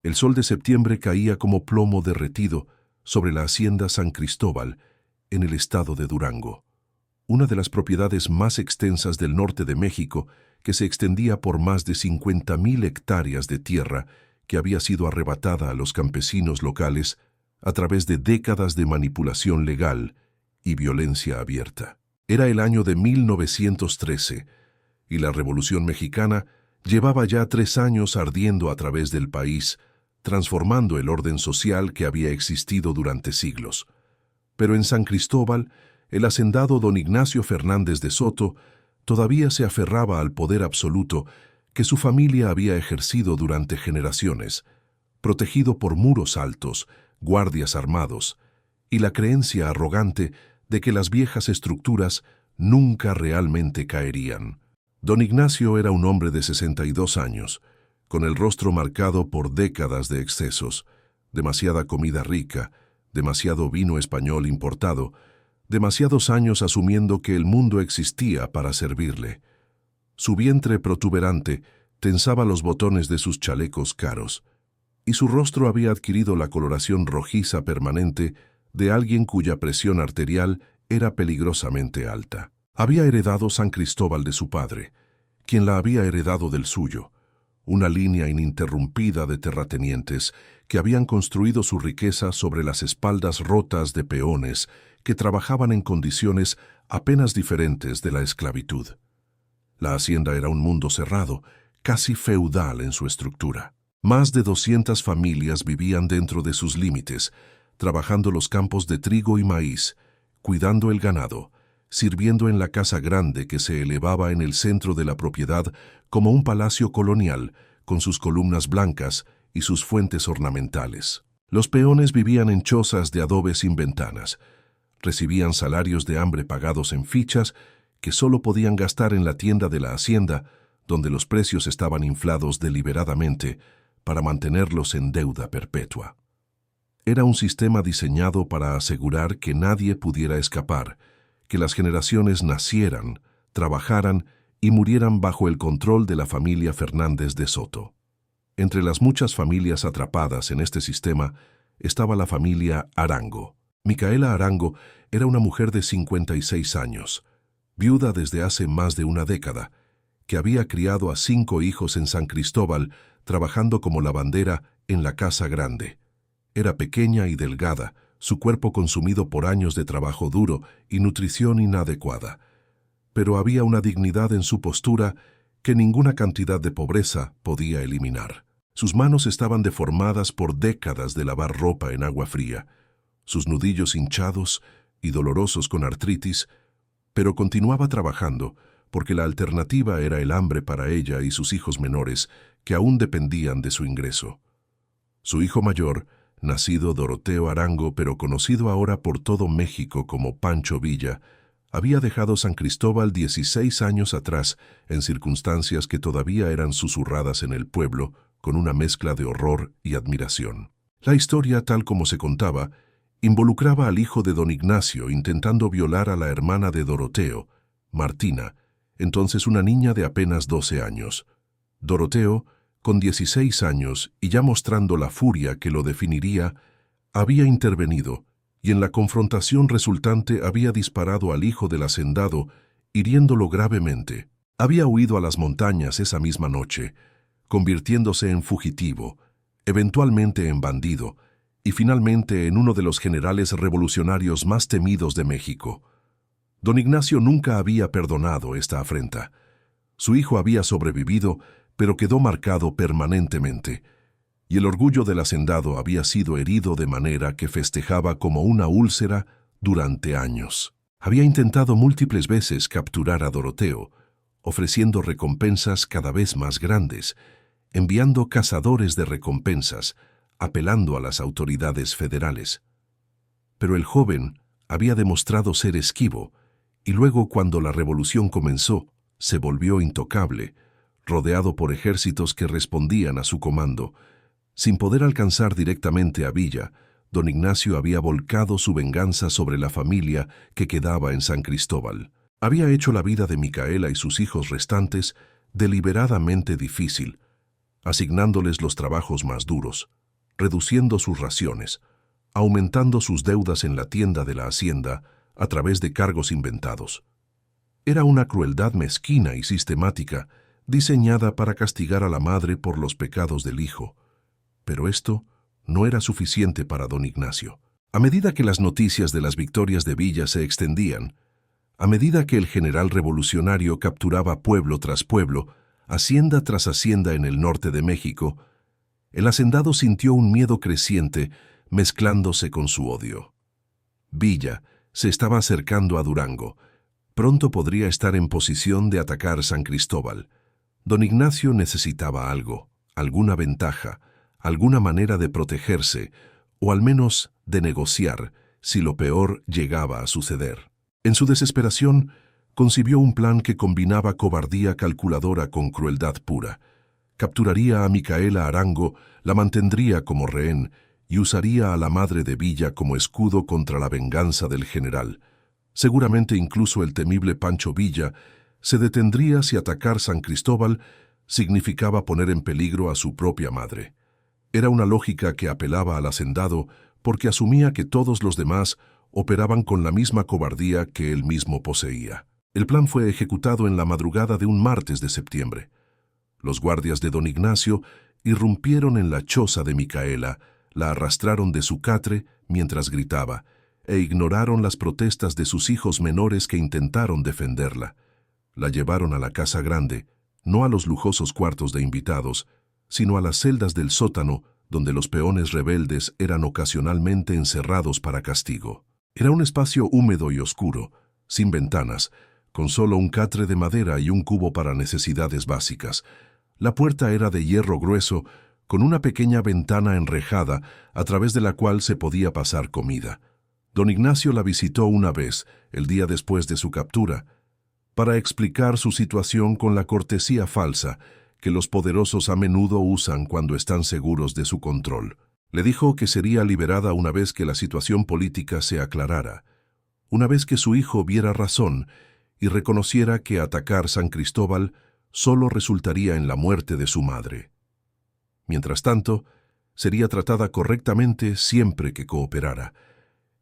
El sol de septiembre caía como plomo derretido sobre la hacienda San Cristóbal, en el estado de Durango, una de las propiedades más extensas del norte de México, que se extendía por más de 50,000 hectáreas de tierra que había sido arrebatada a los campesinos locales a través de décadas de manipulación legal y violencia abierta. Era el año de 1913 y la Revolución Mexicana llevaba ya 3 años ardiendo a través del país, transformando el orden social que había existido durante siglos. Pero en San Cristóbal, el hacendado don Ignacio Fernández de Soto todavía se aferraba al poder absoluto que su familia había ejercido durante generaciones, protegido por muros altos, guardias armados, y la creencia arrogante de que las viejas estructuras nunca realmente caerían. Don Ignacio era un hombre de 62 años, con el rostro marcado por décadas de excesos, demasiada comida rica, demasiado vino español importado, demasiados años asumiendo que el mundo existía para servirle. Su vientre protuberante tensaba los botones de sus chalecos caros, y su rostro había adquirido la coloración rojiza permanente de alguien cuya presión arterial era peligrosamente alta. Había heredado San Cristóbal de su padre, quien la había heredado del suyo, una línea ininterrumpida de terratenientes que habían construido su riqueza sobre las espaldas rotas de peones que trabajaban en condiciones apenas diferentes de la esclavitud. La hacienda era un mundo cerrado, casi feudal en su estructura. Más de 200 familias vivían dentro de sus límites, trabajando los campos de trigo y maíz, cuidando el ganado, sirviendo en la casa grande que se elevaba en el centro de la propiedad como un palacio colonial, con sus columnas blancas y sus fuentes ornamentales. Los peones vivían en chozas de adobe sin ventanas, recibían salarios de hambre pagados en fichas que solo podían gastar en la tienda de la hacienda, donde los precios estaban inflados deliberadamente para mantenerlos en deuda perpetua. Era un sistema diseñado para asegurar que nadie pudiera escapar, que las generaciones nacieran, trabajaran y murieran bajo el control de la familia Fernández de Soto. Entre las muchas familias atrapadas en este sistema estaba la familia Arango. Micaela Arango era una mujer de 56 años, viuda desde hace más de una década, que había criado a 5 hijos en San Cristóbal, trabajando como lavandera en la casa grande. Era pequeña y delgada, su cuerpo consumido por años de trabajo duro y nutrición inadecuada. Pero había una dignidad en su postura que ninguna cantidad de pobreza podía eliminar. Sus manos estaban deformadas por décadas de lavar ropa en agua fría, sus nudillos hinchados y dolorosos con artritis, pero continuaba trabajando porque la alternativa era el hambre para ella y sus hijos menores, que aún dependían de su ingreso. Su hijo mayor, nacido Doroteo Arango, pero conocido ahora por todo México como Pancho Villa, había dejado San Cristóbal 16 años atrás en circunstancias que todavía eran susurradas en el pueblo con una mezcla de horror y admiración. La historia, tal como se contaba, involucraba al hijo de don Ignacio intentando violar a la hermana de Doroteo, Martina, entonces una niña de apenas 12 años. Doroteo, con 16 años y ya mostrando la furia que lo definiría, había intervenido y en la confrontación resultante había disparado al hijo del hacendado, hiriéndolo gravemente. Había huido a las montañas esa misma noche, convirtiéndose en fugitivo, eventualmente en bandido, y finalmente en uno de los generales revolucionarios más temidos de México. Don Ignacio nunca había perdonado esta afrenta. Su hijo había sobrevivido, pero quedó marcado permanentemente, y el orgullo del hacendado había sido herido de manera que festejaba como una úlcera durante años. Había intentado múltiples veces capturar a Doroteo, ofreciendo recompensas cada vez más grandes, enviando cazadores de recompensas, apelando a las autoridades federales. Pero el joven había demostrado ser esquivo, y luego cuando la revolución comenzó, se volvió intocable, rodeado por ejércitos que respondían a su comando. Sin poder alcanzar directamente a Villa, don Ignacio había volcado su venganza sobre la familia que quedaba en San Cristóbal. Había hecho la vida de Micaela y sus hijos restantes deliberadamente difícil, asignándoles los trabajos más duros, reduciendo sus raciones, aumentando sus deudas en la tienda de la hacienda a través de cargos inventados. Era una crueldad mezquina y sistemática, diseñada para castigar a la madre por los pecados del hijo. Pero esto no era suficiente para don Ignacio. A medida que las noticias de las victorias de Villa se extendían, a medida que el general revolucionario capturaba pueblo tras pueblo, hacienda tras hacienda en el norte de México, el hacendado sintió un miedo creciente mezclándose con su odio. Villa se estaba acercando a Durango. Pronto podría estar en posición de atacar San Cristóbal. Don Ignacio necesitaba algo, alguna ventaja, alguna manera de protegerse, o al menos de negociar si lo peor llegaba a suceder. En su desesperación, concibió un plan que combinaba cobardía calculadora con crueldad pura. Capturaría a Micaela Arango, la mantendría como rehén y usaría a la madre de Villa como escudo contra la venganza del general. Seguramente incluso el temible Pancho Villa se detendría si atacar San Cristóbal significaba poner en peligro a su propia madre. Era una lógica que apelaba al hacendado porque asumía que todos los demás operaban con la misma cobardía que él mismo poseía. El plan fue ejecutado en la madrugada de un martes de septiembre. Los guardias de don Ignacio irrumpieron en la choza de Micaela, la arrastraron de su catre mientras gritaba, e ignoraron las protestas de sus hijos menores que intentaron defenderla. La llevaron a la casa grande, no a los lujosos cuartos de invitados, sino a las celdas del sótano, donde los peones rebeldes eran ocasionalmente encerrados para castigo. Era un espacio húmedo y oscuro, sin ventanas, con solo un catre de madera y un cubo para necesidades básicas. La puerta era de hierro grueso, con una pequeña ventana enrejada a través de la cual se podía pasar comida. Don Ignacio la visitó una vez, el día después de su captura, para explicar su situación con la cortesía falsa que los poderosos a menudo usan cuando están seguros de su control. Le dijo que sería liberada una vez que la situación política se aclarara, una vez que su hijo viera razón y reconociera que atacar San Cristóbal solo resultaría en la muerte de su madre. Mientras tanto, sería tratada correctamente siempre que cooperara.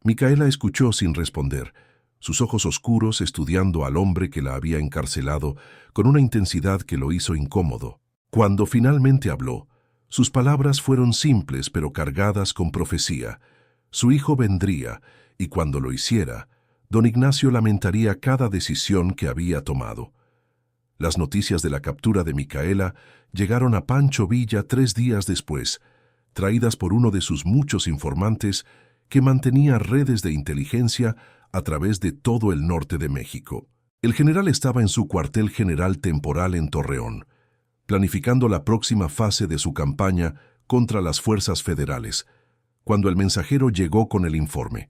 Micaela escuchó sin responder, sus ojos oscuros estudiando al hombre que la había encarcelado con una intensidad que lo hizo incómodo. Cuando finalmente habló, sus palabras fueron simples pero cargadas con profecía. Su hijo vendría, y cuando lo hiciera, don Ignacio lamentaría cada decisión que había tomado. Las noticias de la captura de Micaela llegaron a Pancho Villa 3 días después, traídas por uno de sus muchos informantes que mantenía redes de inteligencia a través de todo el norte de México. El general estaba en su cuartel general temporal en Torreón, planificando la próxima fase de su campaña contra las fuerzas federales, cuando el mensajero llegó con el informe.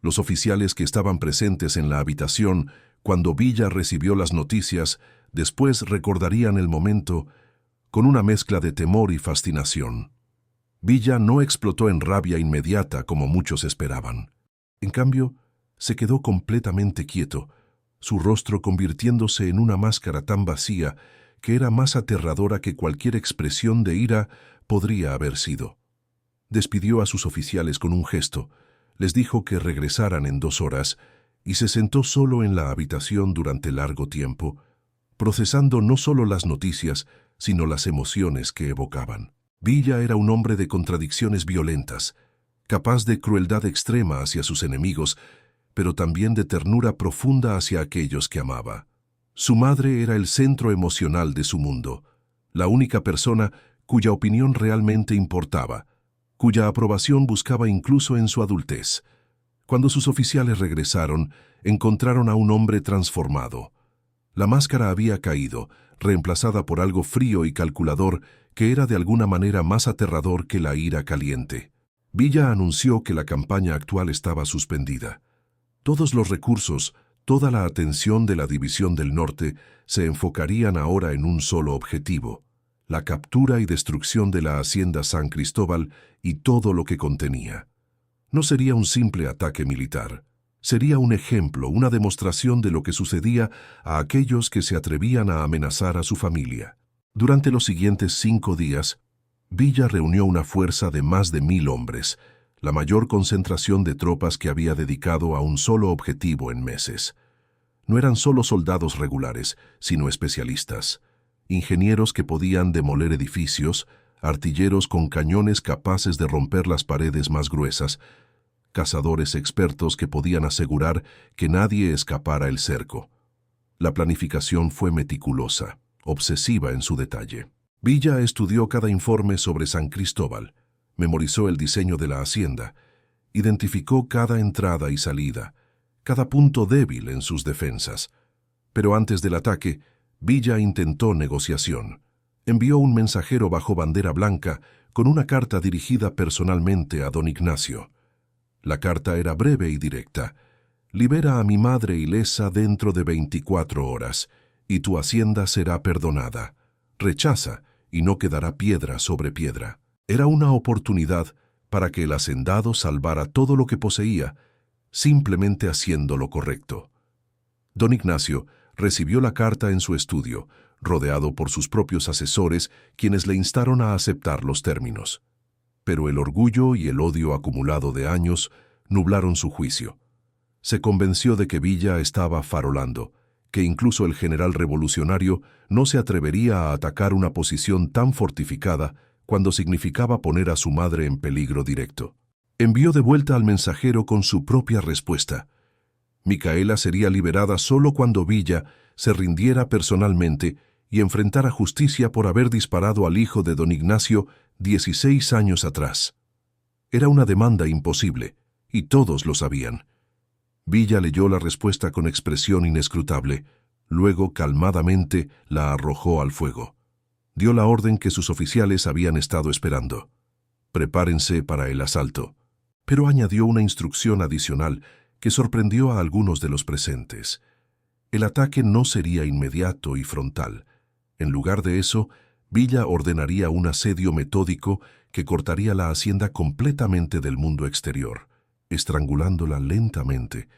Los oficiales que estaban presentes en la habitación cuando Villa recibió las noticias después recordarían el momento con una mezcla de temor y fascinación. Villa no explotó en rabia inmediata como muchos esperaban. En cambio, se quedó completamente quieto, su rostro convirtiéndose en una máscara tan vacía que era más aterradora que cualquier expresión de ira podría haber sido. Despidió a sus oficiales con un gesto, les dijo que regresaran en 2 horas y se sentó solo en la habitación durante largo tiempo, procesando no solo las noticias, sino las emociones que evocaban. Villa era un hombre de contradicciones violentas, capaz de crueldad extrema hacia sus enemigos, pero también de ternura profunda hacia aquellos que amaba. Su madre era el centro emocional de su mundo, la única persona cuya opinión realmente importaba, cuya aprobación buscaba incluso en su adultez. Cuando sus oficiales regresaron, encontraron a un hombre transformado. La máscara había caído, reemplazada por algo frío y calculador que era de alguna manera más aterrador que la ira caliente. Villa anunció que la campaña actual estaba suspendida. Todos los recursos, toda la atención de la División del Norte se enfocarían ahora en un solo objetivo: la captura y destrucción de la hacienda San Cristóbal y todo lo que contenía. No sería un simple ataque militar. Sería un ejemplo, una demostración de lo que sucedía a aquellos que se atrevían a amenazar a su familia. Durante los siguientes 5 días, Villa reunió una fuerza de más de 1000 hombres, la mayor concentración de tropas que había dedicado a un solo objetivo en meses. No eran solo soldados regulares, sino especialistas, ingenieros que podían demoler edificios, artilleros con cañones capaces de romper las paredes más gruesas, cazadores expertos que podían asegurar que nadie escapara el cerco. La planificación fue meticulosa, obsesiva en su detalle. Villa estudió cada informe sobre San Cristóbal, memorizó el diseño de la hacienda, identificó cada entrada y salida, cada punto débil en sus defensas. Pero antes del ataque, Villa intentó negociación. Envió un mensajero bajo bandera blanca con una carta dirigida personalmente a don Ignacio. La carta era breve y directa. Libera a mi madre ilesa dentro de 24 horas, y tu hacienda será perdonada. Rechaza, y no quedará piedra sobre piedra. Era una oportunidad para que el hacendado salvara todo lo que poseía, simplemente haciendo lo correcto. Don Ignacio recibió la carta en su estudio, rodeado por sus propios asesores, quienes le instaron a aceptar los términos. Pero el orgullo y el odio acumulado de años nublaron su juicio. Se convenció de que Villa estaba farolando, que incluso el general revolucionario no se atrevería a atacar una posición tan fortificada cuando significaba poner a su madre en peligro directo. Envió de vuelta al mensajero con su propia respuesta. Micaela sería liberada solo cuando Villa se rindiera personalmente y enfrentara justicia por haber disparado al hijo de don Ignacio 16 años atrás. Era una demanda imposible, y todos lo sabían. Villa leyó la respuesta con expresión inescrutable, luego calmadamente la arrojó al fuego. Dio la orden que sus oficiales habían estado esperando. Prepárense para el asalto. Pero añadió una instrucción adicional que sorprendió a algunos de los presentes. El ataque no sería inmediato y frontal. En lugar de eso, Villa ordenaría un asedio metódico que cortaría la hacienda completamente del mundo exterior, estrangulándola lentamente,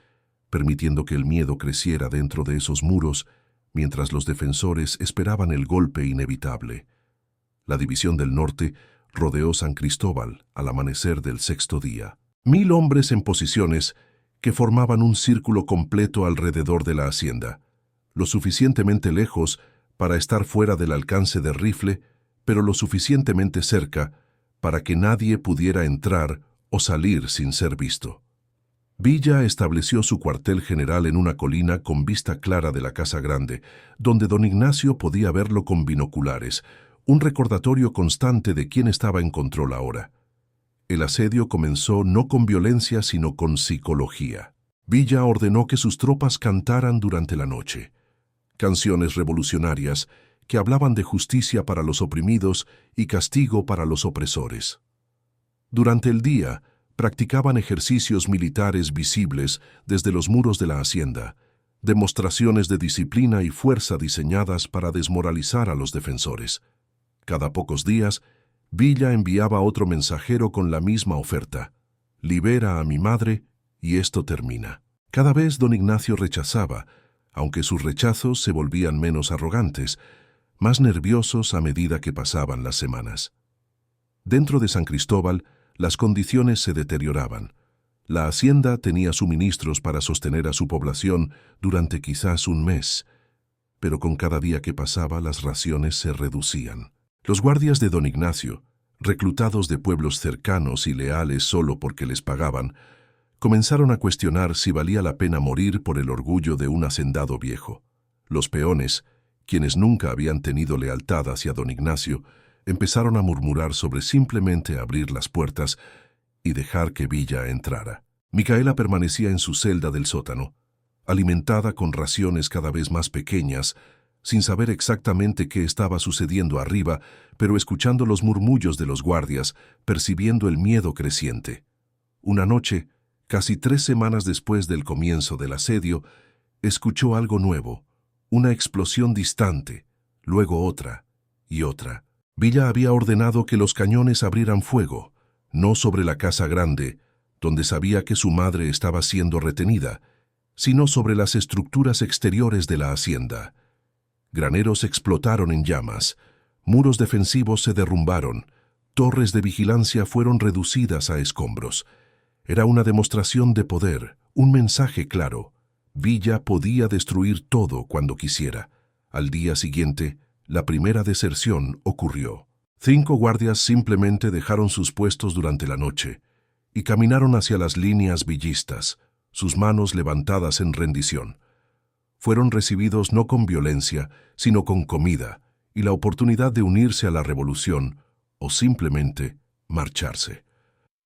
permitiendo que el miedo creciera dentro de esos muros mientras los defensores esperaban el golpe inevitable. La división del norte rodeó San Cristóbal al amanecer del 6º día. 1000 hombres en posiciones que formaban un círculo completo alrededor de la hacienda, lo suficientemente lejos para estar fuera del alcance de rifle, pero lo suficientemente cerca para que nadie pudiera entrar o salir sin ser visto. Villa estableció su cuartel general en una colina con vista clara de la Casa Grande, donde don Ignacio podía verlo con binoculares, un recordatorio constante de quién estaba en control ahora. El asedio comenzó no con violencia, sino con psicología. Villa ordenó que sus tropas cantaran durante la noche. Canciones revolucionarias que hablaban de justicia para los oprimidos y castigo para los opresores. Durante el día, practicaban ejercicios militares visibles desde los muros de la hacienda, demostraciones de disciplina y fuerza diseñadas para desmoralizar a los defensores. Cada pocos días, Villa enviaba otro mensajero con la misma oferta: libera a mi madre y esto termina. Cada vez don Ignacio rechazaba, aunque sus rechazos se volvían menos arrogantes, más nerviosos a medida que pasaban las semanas. Dentro de San Cristóbal, las condiciones se deterioraban. La hacienda tenía suministros para sostener a su población durante quizás un mes, pero con cada día que pasaba las raciones se reducían. Los guardias de don Ignacio, reclutados de pueblos cercanos y leales solo porque les pagaban, comenzaron a cuestionar si valía la pena morir por el orgullo de un hacendado viejo. Los peones, quienes nunca habían tenido lealtad hacia don Ignacio, empezaron a murmurar sobre simplemente abrir las puertas y dejar que Villa entrara. Micaela permanecía en su celda del sótano, alimentada con raciones cada vez más pequeñas, sin saber exactamente qué estaba sucediendo arriba, pero escuchando los murmullos de los guardias, percibiendo el miedo creciente. Una noche, casi 3 semanas después del comienzo del asedio, escuchó algo nuevo, una explosión distante, luego otra y otra. Villa había ordenado que los cañones abrieran fuego, no sobre la Casa Grande, donde sabía que su madre estaba siendo retenida, sino sobre las estructuras exteriores de la hacienda. Graneros explotaron en llamas, Muros defensivos se derrumbaron, torres de vigilancia fueron reducidas a escombros. Era una demostración de poder, un mensaje claro. Villa podía destruir todo cuando quisiera. Al día siguiente, la primera deserción ocurrió. 5 guardias simplemente dejaron sus puestos durante la noche y caminaron hacia las líneas villistas, sus manos levantadas en rendición. Fueron recibidos no con violencia, sino con comida y la oportunidad de unirse a la revolución o simplemente marcharse.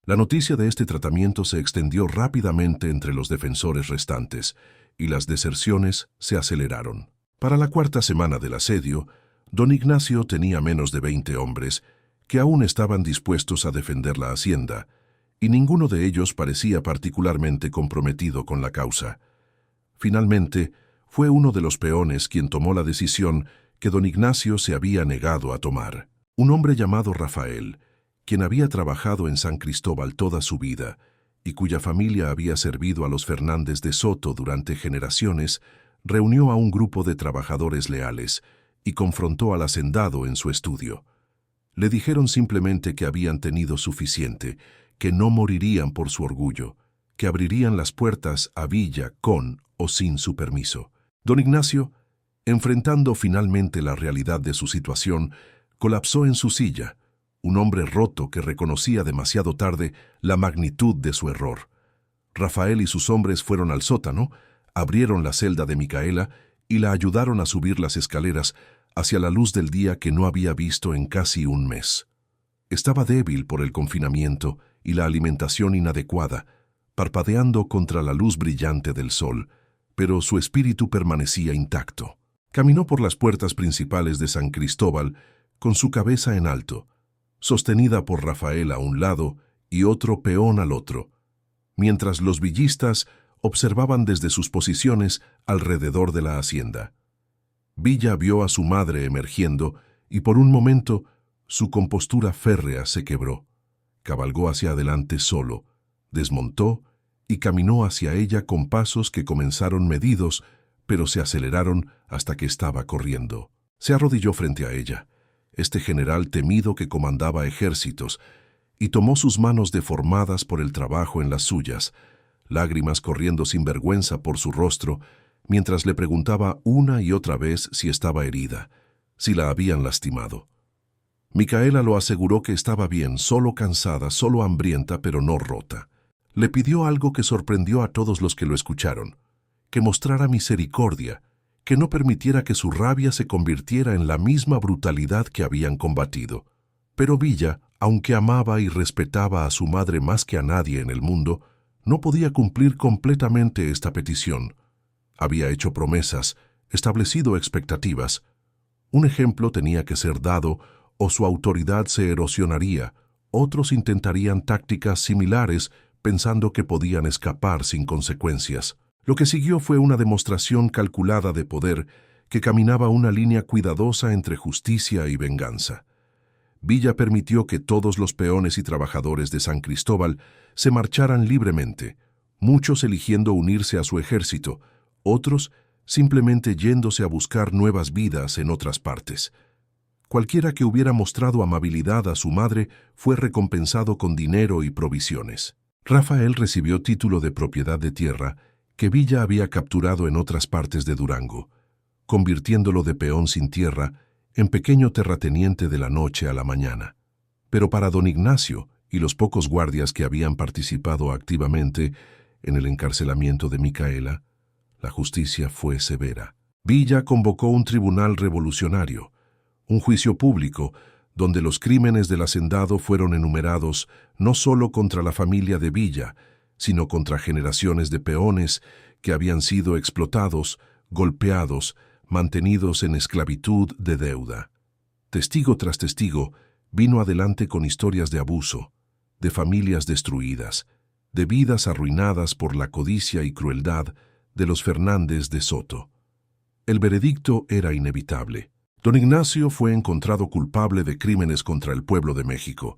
La noticia de este tratamiento se extendió rápidamente entre los defensores restantes y las deserciones se aceleraron. Para la 4ª semana del asedio, don Ignacio tenía menos de 20 hombres que aún estaban dispuestos a defender la hacienda, y ninguno de ellos parecía particularmente comprometido con la causa. Finalmente, fue uno de los peones quien tomó la decisión que don Ignacio se había negado a tomar. Un hombre llamado Rafael, quien había trabajado en San Cristóbal toda su vida y cuya familia había servido a los Fernández de Soto durante generaciones, reunió a un grupo de trabajadores leales y confrontó al hacendado en su estudio. Le dijeron simplemente que habían tenido suficiente, que no morirían por su orgullo, que abrirían las puertas a Villa con o sin su permiso. Don Ignacio, enfrentando finalmente la realidad de su situación, colapsó en su silla, un hombre roto que reconocía demasiado tarde la magnitud de su error. Rafael y sus hombres fueron al sótano, abrieron la celda de Micaela y la ayudaron a subir las escaleras hacia la luz del día que no había visto en casi un mes. Estaba débil por el confinamiento y la alimentación inadecuada, parpadeando contra la luz brillante del sol, pero su espíritu permanecía intacto. Caminó por las puertas principales de San Cristóbal con su cabeza en alto, sostenida por Rafael a un lado y otro peón al otro, mientras los villistas observaban desde sus posiciones alrededor de la hacienda. Villa vio a su madre emergiendo y por un momento su compostura férrea se quebró. Cabalgó hacia adelante solo, desmontó y caminó hacia ella con pasos que comenzaron medidos, pero se aceleraron hasta que estaba corriendo. Se arrodilló frente a ella, este general temido que comandaba ejércitos, y tomó sus manos deformadas por el trabajo en las suyas, lágrimas corriendo sin vergüenza por su rostro, mientras le preguntaba una y otra vez si estaba herida, si la habían lastimado. Micaela lo aseguró que estaba bien, solo cansada, solo hambrienta, pero no rota. Le pidió algo que sorprendió a todos los que lo escucharon, que mostrara misericordia, que no permitiera que su rabia se convirtiera en la misma brutalidad que habían combatido. Pero Villa, aunque amaba y respetaba a su madre más que a nadie en el mundo, no podía cumplir completamente esta petición. Había hecho promesas, establecido expectativas. Un ejemplo tenía que ser dado o su autoridad se erosionaría. Otros intentarían tácticas similares pensando que podían escapar sin consecuencias. Lo que siguió fue una demostración calculada de poder que caminaba una línea cuidadosa entre justicia y venganza. Villa permitió que todos los peones y trabajadores de San Cristóbal se marcharan libremente, muchos eligiendo unirse a su ejército, otros simplemente yéndose a buscar nuevas vidas en otras partes. Cualquiera que hubiera mostrado amabilidad a su madre fue recompensado con dinero y provisiones. Rafael recibió título de propiedad de tierra que Villa había capturado en otras partes de Durango, convirtiéndolo de peón sin tierra en pequeño terrateniente de la noche a la mañana. Pero para don Ignacio y los pocos guardias que habían participado activamente en el encarcelamiento de Micaela, la justicia fue severa. Villa convocó un tribunal revolucionario, un juicio público donde los crímenes del hacendado fueron enumerados no solo contra la familia de Villa, sino contra generaciones de peones que habían sido explotados, golpeados, mantenidos en esclavitud de deuda. Testigo tras testigo vino adelante con historias de abuso, de familias destruidas, de vidas arruinadas por la codicia y crueldad de los Fernández de Soto. El veredicto era inevitable. Don Ignacio fue encontrado culpable de crímenes contra el pueblo de México.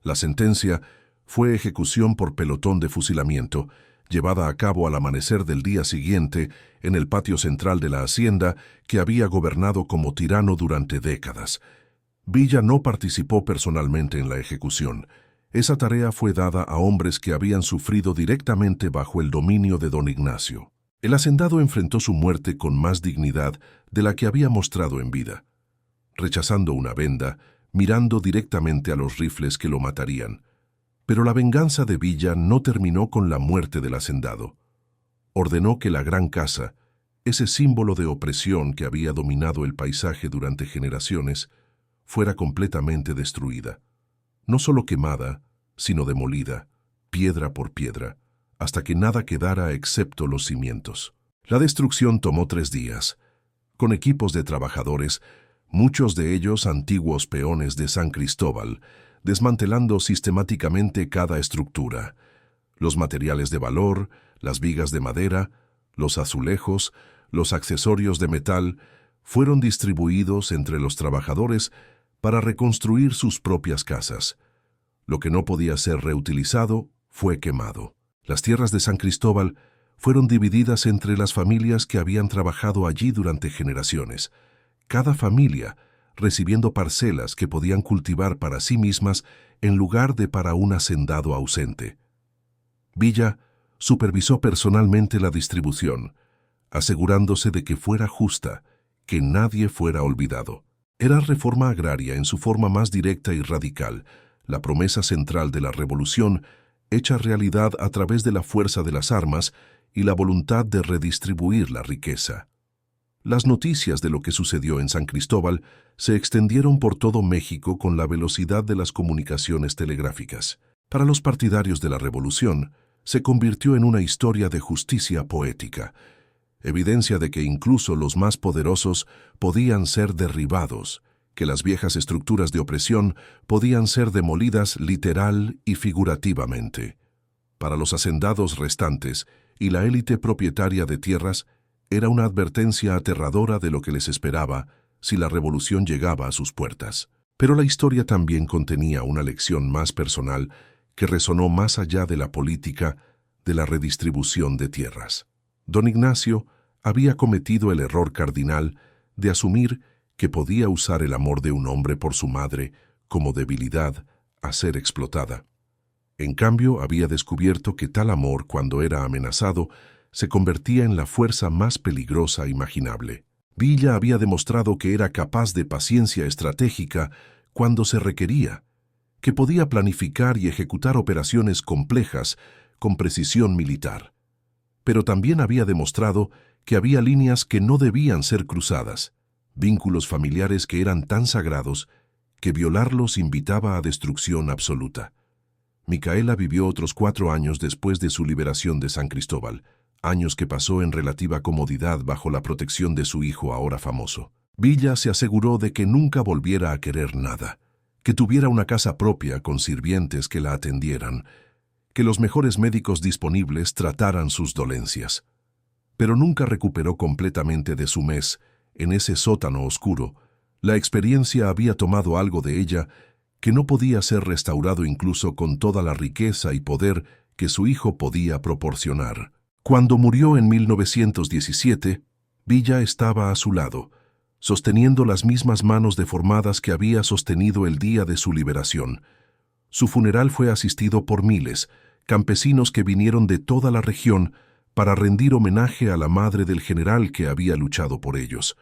La sentencia fue ejecución por pelotón de fusilamiento, llevada a cabo al amanecer del día siguiente en el patio central de la hacienda que había gobernado como tirano durante décadas. Villa no participó personalmente en la ejecución. Esa tarea fue dada a hombres que habían sufrido directamente bajo el dominio de don Ignacio. El hacendado enfrentó su muerte con más dignidad de la que había mostrado en vida, rechazando una venda, mirando directamente a los rifles que lo matarían. Pero la venganza de Villa no terminó con la muerte del hacendado. Ordenó que la gran casa, ese símbolo de opresión que había dominado el paisaje durante generaciones, fuera completamente destruida. No solo quemada, sino demolida, piedra por piedra, hasta que nada quedara excepto los cimientos. La destrucción tomó 3 días, con equipos de trabajadores, muchos de ellos antiguos peones de San Cristóbal, desmantelando sistemáticamente cada estructura. Los materiales de valor, las vigas de madera, los azulejos, los accesorios de metal, fueron distribuidos entre los trabajadores para reconstruir sus propias casas. Lo que no podía ser reutilizado fue quemado. Las tierras de San Cristóbal fueron divididas entre las familias que habían trabajado allí durante generaciones, cada familia recibiendo parcelas que podían cultivar para sí mismas en lugar de para un hacendado ausente. Villa supervisó personalmente la distribución, asegurándose de que fuera justa, que nadie fuera olvidado. Era reforma agraria en su forma más directa y radical, la promesa central de la revolución, hecha realidad a través de la fuerza de las armas y la voluntad de redistribuir la riqueza. Las noticias de lo que sucedió en San Cristóbal se extendieron por todo México con la velocidad de las comunicaciones telegráficas. Para los partidarios de la revolución, se convirtió en una historia de justicia poética, evidencia de que incluso los más poderosos podían ser derribados, que las viejas estructuras de opresión podían ser demolidas literal y figurativamente. Para los hacendados restantes y la élite propietaria de tierras, era una advertencia aterradora de lo que les esperaba si la revolución llegaba a sus puertas. Pero la historia también contenía una lección más personal que resonó más allá de la política de la redistribución de tierras. Don Ignacio había cometido el error cardinal de asumir que podía usar el amor de un hombre por su madre como debilidad a ser explotada. En cambio, había descubierto que tal amor, cuando era amenazado, se convertía en la fuerza más peligrosa imaginable. Villa había demostrado que era capaz de paciencia estratégica cuando se requería, que podía planificar y ejecutar operaciones complejas con precisión militar. Pero también había demostrado que había líneas que no debían ser cruzadas, vínculos familiares que eran tan sagrados que violarlos invitaba a destrucción absoluta. Micaela vivió otros 4 años después de su liberación de San Cristóbal, años que pasó en relativa comodidad bajo la protección de su hijo ahora famoso. Villa se aseguró de que nunca volviera a querer nada, que tuviera una casa propia con sirvientes que la atendieran, que los mejores médicos disponibles trataran sus dolencias. Pero nunca recuperó completamente de su mes, en ese sótano oscuro. La experiencia había tomado algo de ella que no podía ser restaurado incluso con toda la riqueza y poder que su hijo podía proporcionar. Cuando murió en 1917, Villa estaba a su lado, sosteniendo las mismas manos deformadas que había sostenido el día de su liberación. Su funeral fue asistido por miles, campesinos que vinieron de toda la región para rendir homenaje a la madre del general que había luchado por ellos.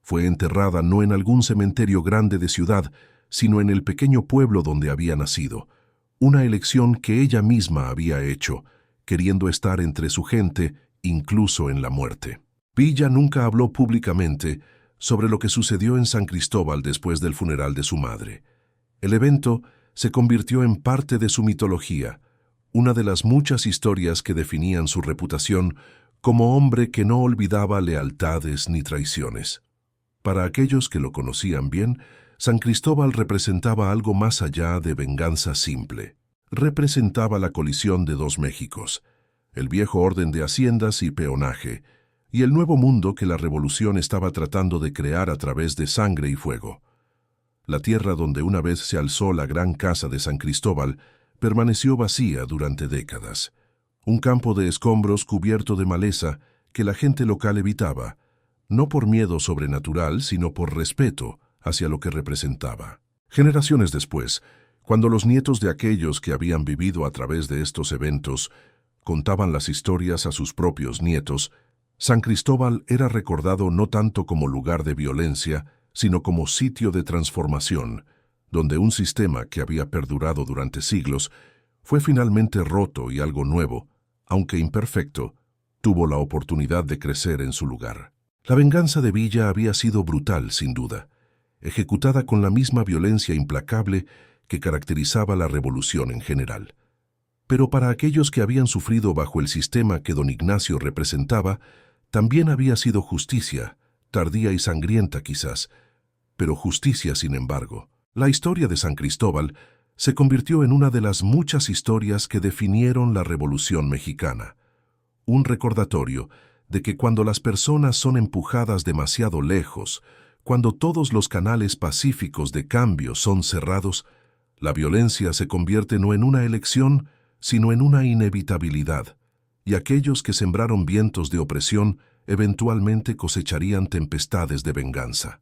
Fue enterrada no en algún cementerio grande de ciudad, sino en el pequeño pueblo donde había nacido, una elección que ella misma había hecho, queriendo estar entre su gente, incluso en la muerte. Villa nunca habló públicamente sobre lo que sucedió en San Cristóbal después del funeral de su madre. El evento se convirtió en parte de su mitología, una de las muchas historias que definían su reputación como hombre que no olvidaba lealtades ni traiciones. Para aquellos que lo conocían bien, San Cristóbal representaba algo más allá de venganza simple. Representaba la colisión de 2 Méxicos, el viejo orden de haciendas y peonaje, y el nuevo mundo que la revolución estaba tratando de crear a través de sangre y fuego. La tierra donde una vez se alzó la gran casa de San Cristóbal permaneció vacía durante décadas, un campo de escombros cubierto de maleza que la gente local evitaba, no por miedo sobrenatural, sino por respeto hacia lo que representaba. Generaciones después, cuando los nietos de aquellos que habían vivido a través de estos eventos contaban las historias a sus propios nietos, San Cristóbal era recordado no tanto como lugar de violencia, sino como sitio de transformación, donde un sistema que había perdurado durante siglos fue finalmente roto y algo nuevo, aunque imperfecto, tuvo la oportunidad de crecer en su lugar. La venganza de Villa había sido brutal, sin duda, ejecutada con la misma violencia implacable que caracterizaba la revolución en general. Pero para aquellos que habían sufrido bajo el sistema que don Ignacio representaba, también había sido justicia, tardía y sangrienta quizás, pero justicia sin embargo. La historia de San Cristóbal se convirtió en una de las muchas historias que definieron la Revolución Mexicana. Un recordatorio de que cuando las personas son empujadas demasiado lejos, cuando todos los canales pacíficos de cambio son cerrados, la violencia se convierte no en una elección, sino en una inevitabilidad, y aquellos que sembraron vientos de opresión eventualmente cosecharían tempestades de venganza.